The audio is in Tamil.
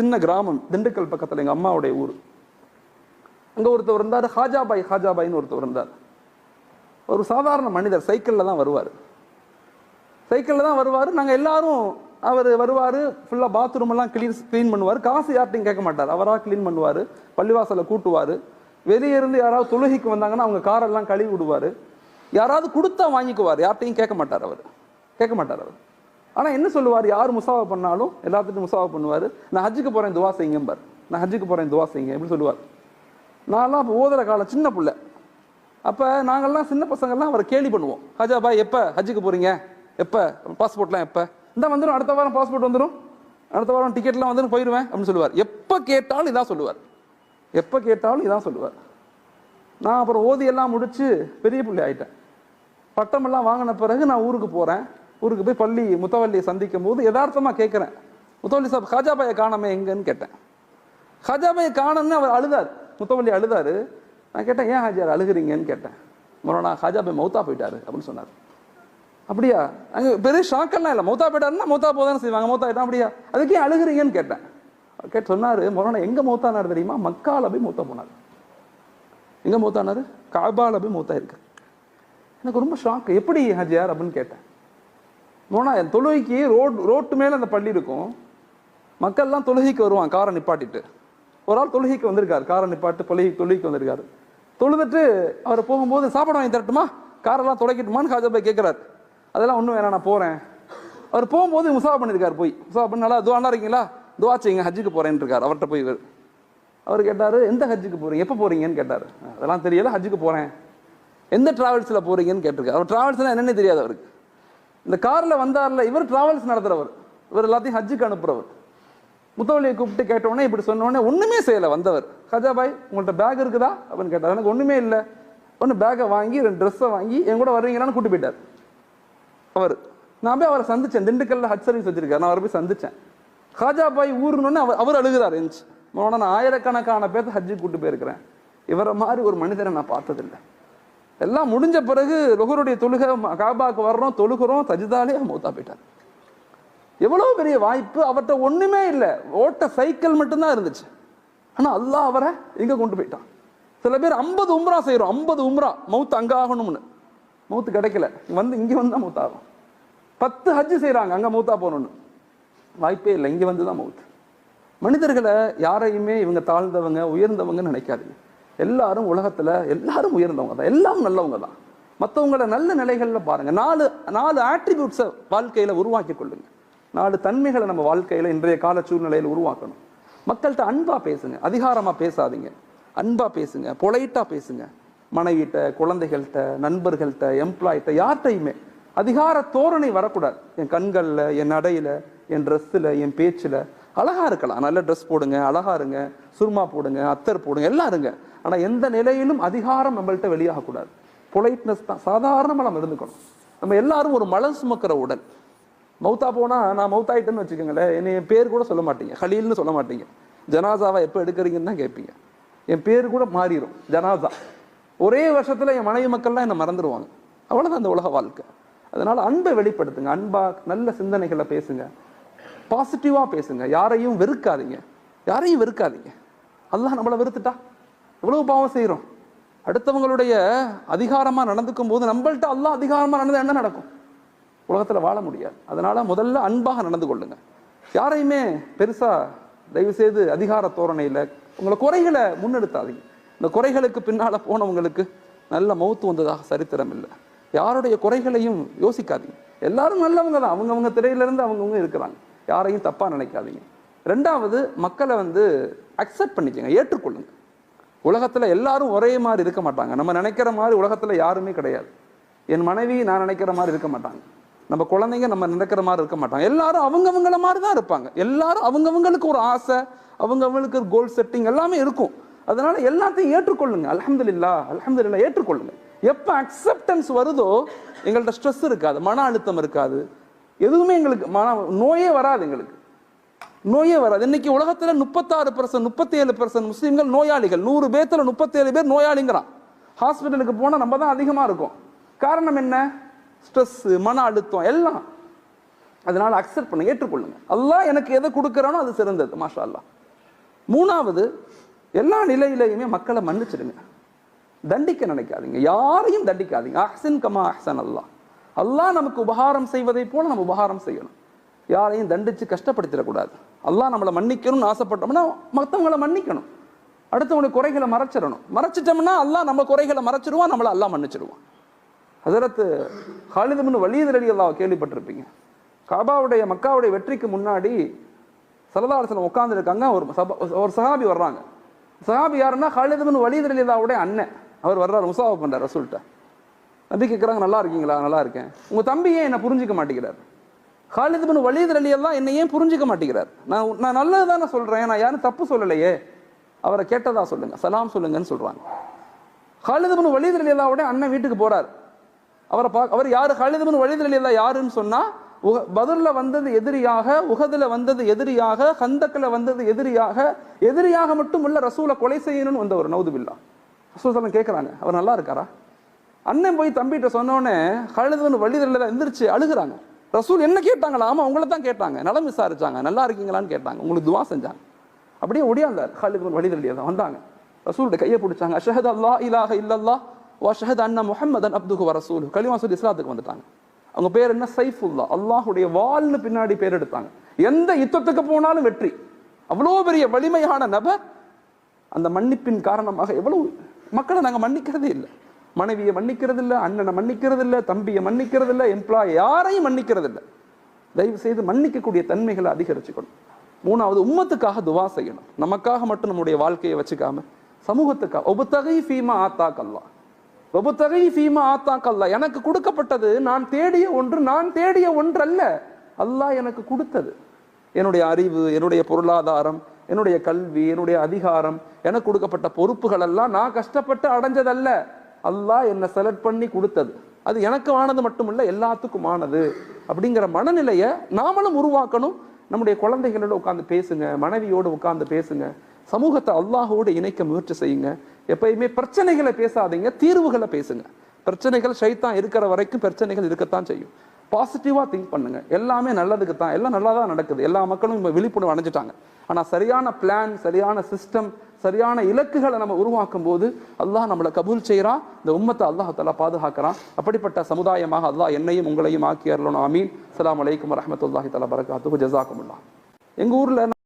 சின்ன கிராமம், திண்டுக்கல் பக்கத்தில் எங்கள் அம்மாவுடைய ஊர். அங்கே ஒருத்தர் இருந்தார், ஹாஜாபாயின்னு ஒருத்தர் இருந்தார். ஒரு சாதாரண மனிதர், சைக்கிளில் தான் வருவார். நாங்கள் எல்லாரும் அவர் வருவார், ஃபுல்லாக பாத்ரூம் எல்லாம் க்ளீன் பண்ணுவார். காசு யார்ட்டையும் கேட்க மாட்டார், அவராக க்ளீன் பண்ணுவார். பள்ளிவாசலை கூட்டுவார். வெளியே இருந்து யாராவது தொழுகைக்கு வந்தாங்கன்னா அவங்க காரெல்லாம் கழுவி விடுவார். யாராவது கொடுத்தா வாங்கிக்குவார், யார்ட்டையும் கேட்க மாட்டார் அவர். ஆனால் என்ன சொல்லுவார், யார் முசாவா பண்ணாலும் எல்லாத்துட்டும் முசாவா பண்ணுவார். நான் ஹஜ்ஜுக்கு போகிறேன் துவா செய்யுங்கம்பார். எப்படி சொல்லுவார். நான்லாம் அப்போ ஓதுற காலம், சின்ன பிள்ளை. அப்போ நாங்கள்லாம் சின்ன பசங்கள்லாம் அவரை கேலி பண்ணுவோம். ஹஜா பாய் எப்போ ஹஜ்ஜுக்கு போகிறீங்க, எப்போ பாஸ்போர்ட்லாம் எப்போ, இந்த வந்துடும், அடுத்த வாரம் பாஸ்போர்ட் வந்துடும், அடுத்த வாரம் டிக்கெட்லாம் வந்துடும், போயிடுவேன் அப்படின்னு சொல்லுவார். எப்போ கேட்டாலும் இதான் சொல்லுவார். நான் அப்புறம் ஓதியெல்லாம் முடிச்சு பெரிய பிள்ளை ஆகிட்டேன். பட்டமெல்லாம் வாங்கின பிறகு நான் ஊருக்கு போகிறேன். ஊருக்கு போய் முத்தவல்லியை சந்திக்கும் போது யதார்த்தமாக கேட்குறேன், முத்தவல்லி சாப் ஹாஜாபாயை காணாமே எங்கன்னு கேட்டேன். ஹாஜாபாயை காணன்னு அவர் அழுதார், முத்தவல்லி அழுதாரு. நான் கேட்டேன், ஏன் ஹாஜியார் அழுகிறீங்கன்னு கேட்டேன். மொரோனா ஹாஜாபாய் மௌத்தா போயிட்டாரு அப்படின்னு சொன்னார். அப்படியா? அங்கே பெரிய ஷாக்கெல்லாம் இல்லை. மௌத்தா போயிட்டாருன்னா மௌத்தா போதானே செய்வாங்க, மௌத்தா ஆகிட்டா அப்படியா, அதுக்கே அழுகிறீங்கன்னு கேட்டேன். சொன்னார், மொரோனா எங்கே மௌத்தானார் தெரியுமா, மக்கால போய் மௌத்தா போனார். எங்கே மௌத்தானார்? காபால போய் மௌத்தா இருக்கு. எனக்கு ரொம்ப ஷாக்கு. எப்படி ஹாஜியார் அப்படின்னு கேட்டேன். மொரோனா என் தொழுகைக்கு ரோட்டு மேலே அந்த பள்ளி இருக்கும், மக்கள்லாம் தொழுகைக்கு வருவான் காரை நிப்பாட்டிட்டு. ஒரு ஆள் தொழுகைக்கு வந்திருக்காரு, காரை நிப்பாட்டு தொழுகைக்கு வந்திருக்காரு. தொழுதுட்டு அவர் போகும்போது சாப்பாடு வாங்கி தரட்டுமா, காரெல்லாம் துடைக்கட்டுமான்னு ஹாஜாபாய் கேட்குறாரு. அதெல்லாம் ஒன்றும் வேணாம், நான் போகிறேன். அவர் போகும்போது முசாவா பண்ணியிருக்காரு. முசாவா பண்ணி நல்லா துவா இருக்கீங்களா, துவா செய்யுங்க, ஹஜ்ஜுக்கு போகிறேன்னு இருக்கார். அவர்கிட்ட போய் அவர் கேட்டார், எந்த ஹஜ்ஜுக்கு போகிறீங்க, எப்போ போகிறீங்கன்னு கேட்டார். அதெல்லாம் தெரியல, ஹஜ்ஜுக்கு போகிறேன். எந்த டிராவல்ஸில் போகிறீங்கன்னு கேட்டிருக்காரு. அவர் டிராவல்ஸ்லாம் என்னென்னு தெரியாது அவருக்கு. இந்த காரில் வந்தார்ல, இவர் டிராவல்ஸ் நடத்துகிறவர், இவர் எல்லாத்தையும் ஹஜ்ஜுக்கு அனுப்புகிறவர். முத்தவல்லியை கூப்பிட்டு கேட்டவுடனே இப்படி சொன்னோடனே ஒன்றுமே செய்யலை வந்தவர். ஹாஜாபாய் உங்கள்கிட்ட பேக் இருக்குதா அப்படின்னு கேட்டார். எனக்கு ஒன்றுமே இல்லை. ஒன்று பேக்கை வாங்கி 2 ட்ரெஸ்ஸை வாங்கி என் கூட வருவீங்களான்னு கூப்பிட்டு போயிட்டார் அவர். நான் போய் அவரை சந்தித்தேன். திண்டுக்கல்ல ஹஜ் சர்வீஸ் வச்சிருக்காரு, நான் அவரை போய் சந்தித்தேன். ஹாஜாபாய் ஊருன்னு அவர் அழுகிறார். இருந்துச்சு, நான் ஆயிரக்கணக்கான பேர்த்து ஹஜ்ஜுக்கு கூப்பிட்டு போயிருக்கிறேன், இவரை மாதிரி ஒரு மனிதரை நான் பார்த்ததில்லை. எல்லாம் முடிஞ்ச பிறகு லொஹருடைய தொழுகை, காபாக்கு வர்றோம், தொழுகிறோம், தஜிதாலே மௌத்தா போயிட்டார். எவ்வளவு பெரிய வாய்ப்பு. அவர்கிட்ட ஒண்ணுமே இல்லை, ஓட்ட சைக்கிள் மட்டும்தான் இருந்துச்சு. ஆனா அல்லாஹ் அவரை எங்க கொண்டு போயிட்டான். சில பேர் 50 உம்ரா செய்யறோம், 50 உம்ரா, மவுத்து அங்க ஆகணும்னு, மவுத்து கிடைக்கல, இங்க வந்து தான் மவுத் ஆகும். 10 ஹஜ்ஜு செய்யறாங்க, அங்க மவுத்தா போகணும்னு, வாய்ப்பே இல்லை, இங்க வந்து தான் மவுத்து. மனிதர்களை யாரையுமே இவங்க தாழ்ந்தவங்க உயர்ந்தவங்கன்னு நினைக்காதீங்க. எல்லாரும் உலகத்துல எல்லாரும் உயர்ந்தவங்க தான், எல்லாம் நல்லவங்க தான். மற்றவங்கள நல்ல நிலைகள்ல பாருங்க. 4 ஆட்ரிபியூட்ஸை வாழ்க்கையில உருவாக்கி கொள்ளுங்க. 4 தன்மைகளை நம்ம வாழ்க்கையில இன்றைய கால சூழ்நிலையில் உருவாக்கணும். மக்கள்கிட்ட அன்பா பேசுங்க, அதிகாரமா பேசாதீங்க, அன்பா பேசுங்க, பொலைட்டா பேசுங்க. மனைவிட்ட, குழந்தைகள்கிட்ட, நண்பர்கள்ட்ட, எம்ப்ளாய்கிட்ட, யார்கிட்டையுமே அதிகார தோரணை வரக்கூடாது. என் கண்கள்ல, என் நடையில, என் ட்ரெஸ்ஸில், என் பேச்சில் அழகா இருக்கலாம். நல்ல ட்ரெஸ் போடுங்க, அழகா இருங்க, சுர்மா போடுங்க, அத்தர் போடுங்க, எல்லாம் இருங்க. ஆனா எந்த நிலையிலும் அதிகாரம் நம்மள்கிட்ட வெளியாகக்கூடாது. பொலைட்னஸ் தான், சாதாரணமாக நம்ம இருந்துக்கணும். நம்ம எல்லாரும் ஒரு மலம் சுமக்கிற உடல். மௌத்தா போனா நான் மௌத்தாயிட்டேன்னு வச்சுக்கோங்களேன், என்னை என் பேர் கூட சொல்ல மாட்டீங்க, ஹலீல்னு சொல்ல மாட்டீங்க. ஜனாசாவை எப்போ எடுக்கிறீங்கன்னு தான் கேட்பீங்க. என் பேர் கூட மாறிடும், ஜனாசா. ஒரே வருஷத்துல என் மனைவி மக்கள்லாம் என்னை மறந்துடுவாங்க. அவ்வளோதான் அந்த உலக வாழ்க்கை. அதனால அன்பை வெளிப்படுத்துங்க, அன்பா நல்ல சிந்தனைகளை பேசுங்க, பாசிட்டிவா பேசுங்க. யாரையும் வெறுக்காதீங்க. அல்லாஹ் நம்மளை வெறுத்துட்டா எவ்வளவு பாவம் செய்யறோம். அடுத்தவங்களுடைய அதிகாரமா நடந்துக்கும் போது நம்மள்ட்ட அல்லாஹ் அதிகாரமா நடந்தா என்ன நடக்கும்? உலகத்துல வாழ முடியாது. அதனால முதல்ல அன்பாக நடந்து கொள்ளுங்க. யாரையுமே பெருசா தயவு செய்து அதிகார தோரணையில உங்களை குறைகளை முன்னெடுத்தாதீங்க. இந்த குறைகளுக்கு பின்னால போனவங்களுக்கு நல்ல மௌத்து வந்ததாக சரித்திரம் இல்லை. யாருடைய குறைகளையும் யோசிக்காதீங்க. எல்லாரும் நல்லவங்க தான், அவங்கவுங்க திரையிலிருந்து அவங்கவுங்க இருக்கிறாங்க. யாரையும் தப்பா நினைக்காதீங்க. 2வது, மக்களை அக்செப்ட் பண்ணிக்கங்க, ஏற்றுக்கொள்ளுங்க. உலகத்துல எல்லாரும் ஒரே மாதிரி இருக்க மாட்டாங்க. நம்ம நினைக்கிற மாதிரி உலகத்துல யாருமே கிடையாது. என் மனைவி நான் நினைக்கிற மாதிரி இருக்க மாட்டாங்க, நம்ம குழந்தைங்க நம்ம நினைக்கிற மாதிரி இருக்க மாட்டாங்க. எல்லாரும் அவங்கவங்கள மாதிரி தான் இருப்பாங்க. எல்லாரும் அவங்கவங்களுக்கு ஒரு ஆசை, அவங்கவங்களுக்கு ஒரு கோல் செட்டிங் எல்லாமே இருக்கும். அதனால எல்லாத்தையும் ஏற்றுக்கொள்ளுங்க. அல்ஹம்துலில்லாஹ் ஏற்றுக்கொள்ளுங்க. எப்ப அக்செப்டன்ஸ் வருதோ எங்கள்கிட்ட ஸ்ட்ரெஸ் இருக்காது, மன அழுத்தம் இருக்காது, எதுவுமே எங்களுக்கு நோயே வராது. எங்களுக்கு நோயே வராது. இன்னைக்கு உலகத்துல 36%, 37% முஸ்லிம்கள் நோயாளிகள். 100 பேர்த்துல 37 பேர் நோயாளிங்கிறான். ஹாஸ்பிட்டலுக்கு போனா நம்ம தான் அதிகமா இருக்கும். காரணம் என்ன? ஸ்ட்ரெஸ், மன அழுத்தம் எல்லாம். அதனால அக்செப்ட் பண்ணுங்க, ஏற்றுக்கொள்ளுங்க. அல்லாஹ் எனக்கு எதை கொடுக்குறானோ அது சிறந்தது. மாஷா அல்லாஹ். மூணாவது, எல்லா நிலையிலையுமே மக்களை மன்னிச்சிடுங்க. தண்டிக்க நினைக்காதீங்க, யாரையும் தண்டிக்காதீங்க. அஹ்சின் கமா அஹ்சன் அல்லாஹ். அல்லாஹ் நமக்கு உபகாரம் செய்வதை போல நம்ம உபகாரம் செய்யணும். யாரையும் தண்டிச்சு கஷ்டப்படுத்திடக்கூடாது. அல்லாஹ் நம்மளை மன்னிக்கணும்னு ஆசைப்பட்டோம்னா மற்றவங்களை மன்னிக்கணும். அடுத்தவங்களுடைய குறைகளை மறைச்சிட்டோம்னா அல்லாஹ் நம்ம குறைகளை மறைச்சிடுவான், நம்மளை அல்லாஹ் மன்னிச்சிடுவான். ஹஸரத் காலித் இப்னு வலீத் ரலியல்லாஹு கேள்விப்பட்டிருப்பீங்க. காபாவுடைய மக்காவுடைய வெற்றிக்கு முன்னாடி ஸல்லல்லாஹு அலைஹி வஸல்லம் உட்கார்ந்து இருக்காங்க. ஒரு சஹாபி வர்றாங்க. சஹாபி யாருன்னா காலித் இப்னு வலீத் ரலியல்லாஹுடைய அண்ணன். அவர் வர்றாரு, முசாஃபா பண்றார் ரசூல்கிட்ட. நபி கேட்குறாங்க, நல்லா இருக்கீங்களா? நல்லா இருக்கேன். உங்க தம்பி ஏன் என்ன புரிஞ்சிக்க மாட்டேங்கிறார்? காலித் இப்னு வலீத் ரலியல்லாஹு என்னை ஏன் புரிஞ்சிக்க மாட்டேங்கிறார்? நான் நல்லது தானே சொல்றேன், நான் யாரும் தப்பு சொல்லலையே. அவரை கேட்டதா சொல்லுங்க, சலாம் சொல்லுங்கன்னு சொல்றாங்க. காலித் இப்னு வலீத் ரலியல்லாஹுடைய அண்ணன் வீட்டுக்கு போறார். அவர் யாரு? காலித் இப்னு வலீத் ரலியல்லாஹு யாருன்னு சொன்னா, பத்ர்ல வந்தது எதிரியாக, உஹதுல வந்தது எதிரியாக, கந்தக்ல வந்தது எதிரியாக மட்டும் இல்ல, ரசூலை கொலை செய்யணும்னு வந்த ஒரு நௌதுபில்லா. ரசூல் ஸல்லல்லாஹு கேட்கறாங்க, அவர் நல்லா இருக்காரா? அண்ணன் போய் தம்பிகிட்ட சொன்னோடனே காலித் இப்னு வலீத் ரலியல்லாஹு எந்திரிச்சு அழுகுறாங்க. ரசூல் என்ன கேட்டாங்களா? ஆமா, உங்களை தான் கேட்டாங்க, நலம் விசாரிச்சாங்க, நல்லா இருக்கீங்களான்னு கேட்டாங்க, உங்களுக்கு துவா செஞ்சாங்க. அப்படியே ஒடியாந்தார் காலித் இப்னு வலீத் ரலியல்லாஹு வந்தாங்க. ரசூலுடைய கையை பிடிச்சாங்க. அஷ்ஹது அல்லா இலாஹ இல்லல்லாஹ் வ அஷ்ஹது அன்ன முஹம்மதன் அப்துஹு வ ரசூலுஹு. கலிமா சொல்லி இஸ்லாத்துக்கு வந்துட்டாங்க. அவங்க பேர் என்ன? சைஃபுல்லா, அல்லாஹுடைய வாள்னு பின்னாடி பேர் எடுத்தாங்க. எந்த யுத்தத்துக்கு போனாலும் வெற்றி. அவ்வளோ பெரிய வலிமையான நபர். அந்த மன்னிப்பின் காரணமாக எவ்வளவு மக்களை நாங்கள் மன்னிக்கிறதே இல்லை. மனைவியை மன்னிக்கிறது இல்லை, அண்ணனை மன்னிக்கிறது இல்லை, தம்பியை மன்னிக்கிறது இல்லை, எம்ப்ளாய் யாரையும் மன்னிக்கிறது இல்லை. தயவு செய்து மன்னிக்கக்கூடிய தன்மைகளை அதிகரிச்சுக்கணும். மூணாவது, உம்மத்துக்காக துவா செய்யணும். நமக்காக மட்டும் நம்முடைய வாழ்க்கையை வச்சுக்காம சமூகத்துக்காக. ஒபுத்தகை ஃபீமா ஆத்தாக்கல்லா, ஒபுத்தகை ஃபீமா ஆத்தாக்கல்லா. எனக்கு கொடுக்கப்பட்டது நான் தேடிய ஒன்று அல்ல, அல்லாஹ் எனக்கு கொடுத்தது. என்னுடைய அறிவு, என்னுடைய பொருளாதாரம், என்னுடைய கல்வி, என்னுடைய அதிகாரம், எனக்கு கொடுக்கப்பட்ட பொறுப்புகள் எல்லாம் நான் கஷ்டப்பட்டு அடைஞ்சதல்ல, அல்லாஹ் என்னை செலக்ட் பண்ணி கொடுத்தது. அது எனக்கு ஆனது மட்டுமல்ல, எல்லாத்துக்கும் ஆனது. அப்படிங்கிற மனநிலையை நாமளும் உருவாக்கணும். நம்முடைய குழந்தைகளோட உட்காந்து பேசுங்க, மனைவியோடு உட்காந்து பேசுங்க, சமூகத்தை அல்லாஹோடு இணைக்க முயற்சி செய்யுங்க. எப்பயுமே பிரச்சனைகளை பேசாதீங்க, தீர்வுகளை பேசுங்க. பிரச்சனைகள் ஷைத்தான் இருக்கிற வரைக்கும் பிரச்சனைகள் இருக்கத்தான் செய்யும். பாசிட்டிவா திங்க் பண்ணுங்க. எல்லாமே நல்லதுக்கு தான், எல்லாம் நல்லா தான் நடக்குது. எல்லா மக்களும் இப்போ விழிப்புணர்வு அடைஞ்சிட்டாங்க. ஆனால் சரியான பிளான், சரியான சிஸ்டம், சரியான இலக்குகளை நம்ம உருவாக்கும் போது அல்லாஹ் நம்மளை கபூல் செய்கிறான். இந்த உம்மத்தை அல்லாஹ் தஆலா பாதுகாக்கிறான். அப்படிப்பட்ட சமுதாயமாக அல்லாஹ் என்னையும் உங்களையும் ஆக்கி அருளணும். ஆமீன். அஸ்ஸலாமு அலைக்கும் வரஹ்மத்துல்லாஹி தஆலா பரகாத்துஹு. ஜஸாக்குமுல்லாஹ். எங்கள் ஊரில்